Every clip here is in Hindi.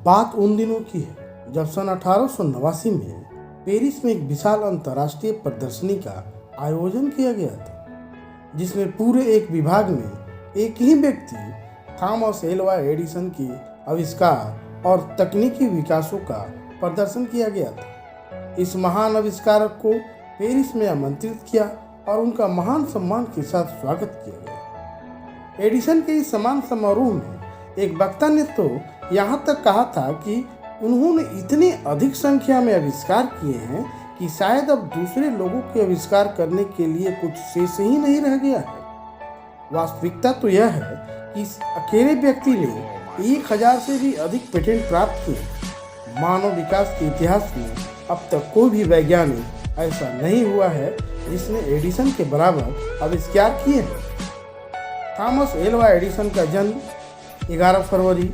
बात उन दिनों की है जब सन 1889 में पेरिस में एक विशाल अंतर्राष्ट्रीय प्रदर्शनी का आयोजन किया गया था, जिसमें पूरे एक विभाग में एक ही व्यक्ति थॉमस एल्वा एडिसन के आविष्कार और तकनीकी विकासों का प्रदर्शन किया गया था। इस महान आविष्कारक को पेरिस में आमंत्रित किया और उनका महान सम्मान के साथ स्वागत किया गया। एडिसन के इस सम्मान समारोह में एक वक्ता ने तो यहाँ तक कहा था कि उन्होंने इतनी अधिक संख्या में आविष्कार किए हैं कि शायद अब दूसरे लोगों के आविष्कार करने के लिए कुछ शेष ही नहीं रह गया है। वास्तविकता तो यह है कि इस अकेले व्यक्ति ने 1000 से भी अधिक पेटेंट प्राप्त किए। मानव विकास के इतिहास में अब तक कोई भी वैज्ञानिक ऐसा नहीं हुआ है जिसने एडिसन के बराबर आविष्कार किए हैं। थॉमस एल्वा एडिसन का जन्म 11 फरवरी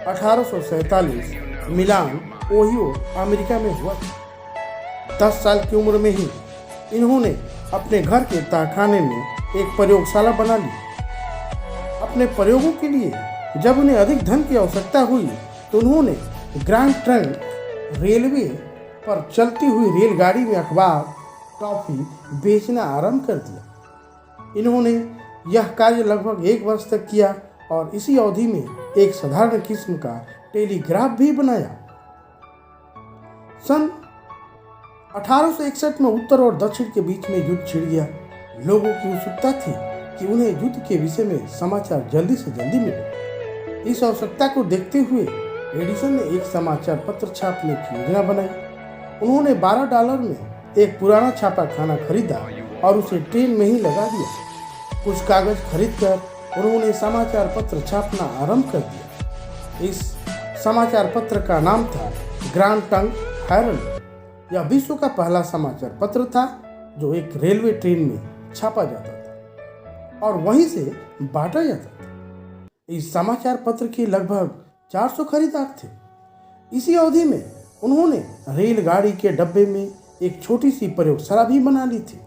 1847 मिलान, ओहियो, अमेरिका में हुआ था। 10 साल की उम्र में ही इन्होंने अपने घर के तहखाने में एक प्रयोगशाला बना ली। अपने प्रयोगों के लिए जब उन्हें अधिक धन की आवश्यकता हुई तो उन्होंने ग्रैंड ट्रंक रेलवे पर चलती हुई रेलगाड़ी में अखबार, टॉफी बेचना आरंभ कर दिया। इन्होंने यह कार्य लगभग 1 वर्ष तक किया और इसी अवधि में एक साधारण किस्म का टेलीग्राफ भी बनाया। सन 1861 में उत्तर और दक्षिण के बीच में युद्ध छिड़ गया। लोगों की उत्सुकता थी कि उन्हें युद्ध के विषय में समाचार जल्दी से जल्दी मिले। इस आवश्यकता को देखते हुए एडिसन ने एक समाचार पत्र छापने की योजना बनाई। उन्होंने $12 में एक पुराना छापाखाना खरीदा और उसे ट्रेन में ही लगा दिया। कुछ कागज खरीदकर उन्होंने समाचार पत्र छापना आरंभ कर दिया। इस समाचार पत्र का नाम था ग्रैंड ट्रंक हेरल्ड। यह विश्व का पहला समाचार पत्र था जो एक रेलवे ट्रेन में छापा जाता था और वहीं से बांटा जाता था। इस समाचार पत्र के लगभग 400 खरीदार थे। इसी अवधि में उन्होंने रेलगाड़ी के डब्बे में एक छोटी सी प्रयोगशाला भी बना ली थी,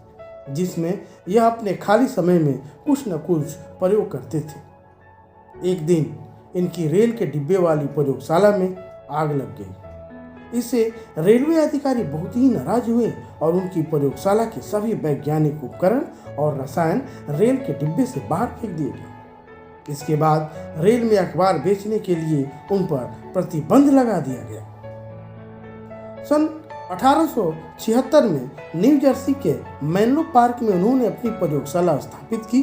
जिसमें यह अपने खाली समय में कुछ न कुछ प्रयोग करते थे। एक दिन इनकी रेल के डिब्बे वाली प्रयोगशाला में आग लग गई। इससे रेलवे अधिकारी बहुत ही नाराज हुए और उनकी प्रयोगशाला के सभी वैज्ञानिक उपकरण और रसायन रेल के डिब्बे से बाहर फेंक दिए गए। इसके बाद रेल में अखबार बेचने के लिए उन पर प्रतिबंध लगा दिया गया। सन 1876 में न्यू जर्सी के मेनलो पार्क में उन्होंने अपनी प्रयोगशाला स्थापित की।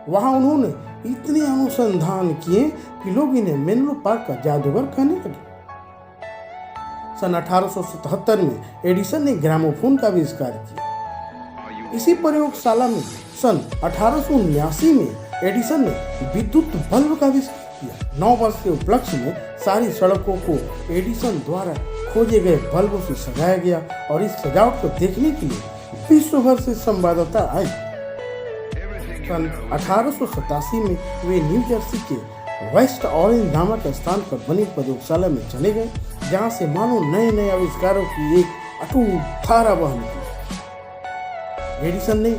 वहां उन्होंने इतने अनुसंधान किए कि लोग इन्हें मेनलो पार्क का जादूगर कहने लगे। सन 1877 में एडिसन ने ग्रामोफोन का आविष्कार किया। इसी प्रयोगशाला में सन 1879 में एडिसन ने विद्युत बल्ब का आविष्कार किया। 9 वर्ष के उपलक्ष्य में सारी सड़कों को एडिसन द्वारा खोजे गए बल्बों से सजाया गया और इस सजावट को देखने के लिए विश्व भर से संवाददाता आए। सन 1887 में वे न्यू जर्सी के वेस्ट ऑरेंज नामक स्थान पर बनी प्रयोगशाला में चले गए, जहां से मानो नए नए आविष्कारों की एक अटूट धारा बहने लगी। एडिसन ने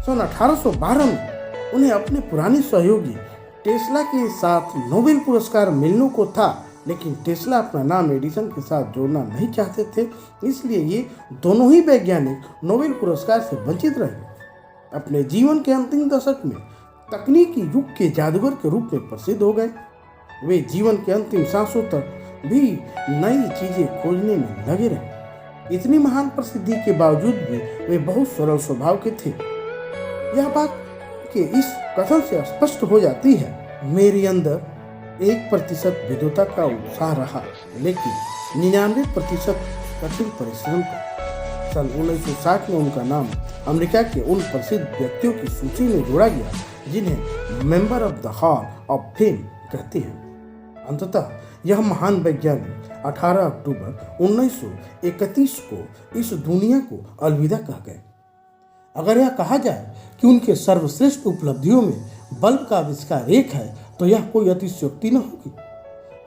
सन 1812 में उन्हें अपने पुराने सहयोगी टेस्ला के साथ नोबेल पुरस्कार मिलने को था, लेकिन टेस्ला अपना नाम एडिसन के साथ जोड़ना नहीं चाहते थे, इसलिए ये दोनों ही वैज्ञानिक नोबेल पुरस्कार से वंचित रहे। अपने जीवन के अंतिम दशक में तकनीकी युग के जादूगर के रूप में प्रसिद्ध हो गए। वे जीवन के अंतिम सांसों तक भी नई चीजें खोजने में लगे रहे। इतनी महान प्रसिद्धि के बावजूद भी वे बहुत सरल स्वभाव के थे। यह बात के इस कथन से स्पष्ट हो जाती है, मेरे अंदर 1% विद्वता का उत्साह रहा, लेकिन 99% कठिन परिश्रम था। सन 1960 में उनका नाम अमेरिका के उन प्रसिद्ध व्यक्तियों की सूची में जोड़ा गया जिन्हें member of the hall of fame कहते हैं। अंततः यह महान वैज्ञानिक 18 अक्टूबर 1931 को इस दुनिया को अलविदा कह गए। अगर यह कहा जाए कि उनके सर्वश्रेष्ठ उपलब्धियों में बल्ब का आविष्कार एक है, तो यह कोई अतिशयोक्ति न होगी।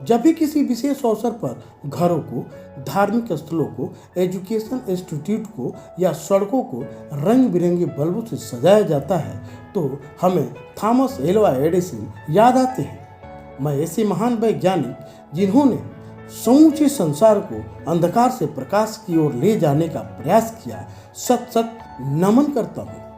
जब भी किसी विशेष अवसर पर घरों को, धार्मिक स्थलों को, एजुकेशन इंस्टीट्यूट को या सड़कों को रंग बिरंगे बल्बों से सजाया जाता है, तो हमें थॉमस एल्वा एडिसन याद आते हैं। मैं ऐसे महान वैज्ञानिक जिन्होंने समूचे संसार को अंधकार से प्रकाश की ओर ले जाने का प्रयास किया, सत सत नमन करता हूँ।